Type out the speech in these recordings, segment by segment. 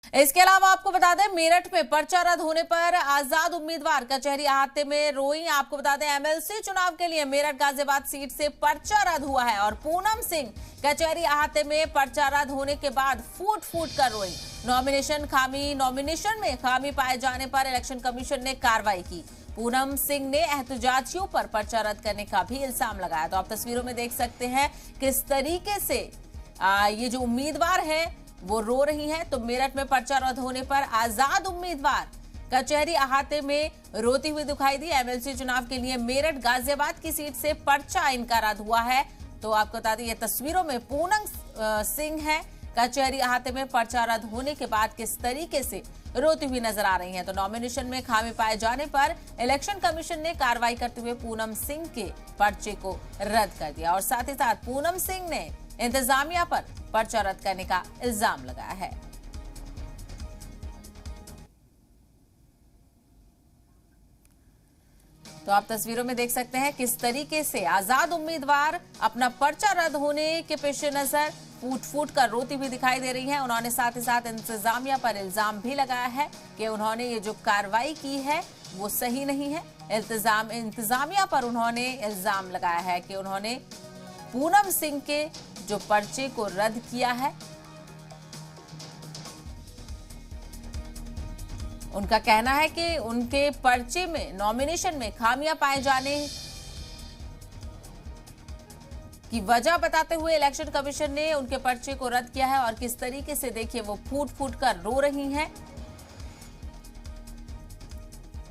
इसके अलावा आपको बता दें, मेरठ में पर्चा रद्द होने पर आजाद उम्मीदवार कचहरी अहाते में रोई। आपको बता दें, एमएलसी चुनाव के लिए मेरठ गाजियाबाद सीट से पर्चा रद्द हुआ है और पूनम सिंह कचहरी अहाते में पर्चा रद्द होने के बाद फूट फूट कर रोई। नॉमिनेशन में खामी पाए जाने पर इलेक्शन कमीशन ने कार्रवाई की। पूनम सिंह ने एहतजाजियों पर पर्चा रद्द करने का भी इल्जाम लगाया। तो आप तस्वीरों में देख सकते हैं किस तरीके से ये जो उम्मीदवार है वो रो रही हैं। तो मेरठ में पर्चा रद्द होने पर आजाद उम्मीदवार कचहरी अहाते में रोती हुई दिखाई दी। एमएलसी चुनाव के लिए मेरठ गाजियाबाद की सीट से पर्चा इनका रद्द हुआ है। तो आपको बता दें, ये तस्वीरों में पूनम सिंह है कचहरी अहाते में पर्चा रद्द होने के बाद किस तरीके से रोती हुई नजर आ रही हैं। तो नॉमिनेशन में खामी पाए जाने पर इलेक्शन कमीशन ने कार्रवाई करते हुए पूनम सिंह के पर्चे को रद्द कर दिया और साथ ही साथ पूनम सिंह ने इंतजामिया पर पर्चा रद्द करने का इल्जाम लगाया है। तो आप तस्वीरों में देख सकते हैं किस तरीके से आजाद उम्मीदवार अपना पर्चा रद्द होने के पेश नजर फूट फूट कर रोती हुई दिखाई दे रही हैं। उन्होंने साथ ही साथ इंतजामिया पर इल्जाम भी लगाया है कि उन्होंने ये जो कार्रवाई की है वो सही नहीं है। इंतजामिया पर उन्होंने इल्जाम लगाया है कि उन्होंने पूनम सिंह के जो पर्चे को रद्द किया है। उनका कहना है कि उनके पर्चे में नॉमिनेशन में खामियां पाए जाने की वजह बताते हुए इलेक्शन कमीशन ने उनके पर्चे को रद्द किया है और किस तरीके से देखिए वो फूट फूट कर रो रही हैं।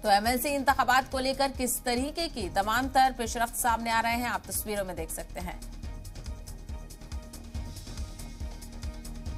तो एमएलसी इंतखाबात को लेकर किस तरीके की तमाम तर पेशरफ्त सामने आ रहे हैं, आप तस्वीरों में देख सकते हैं।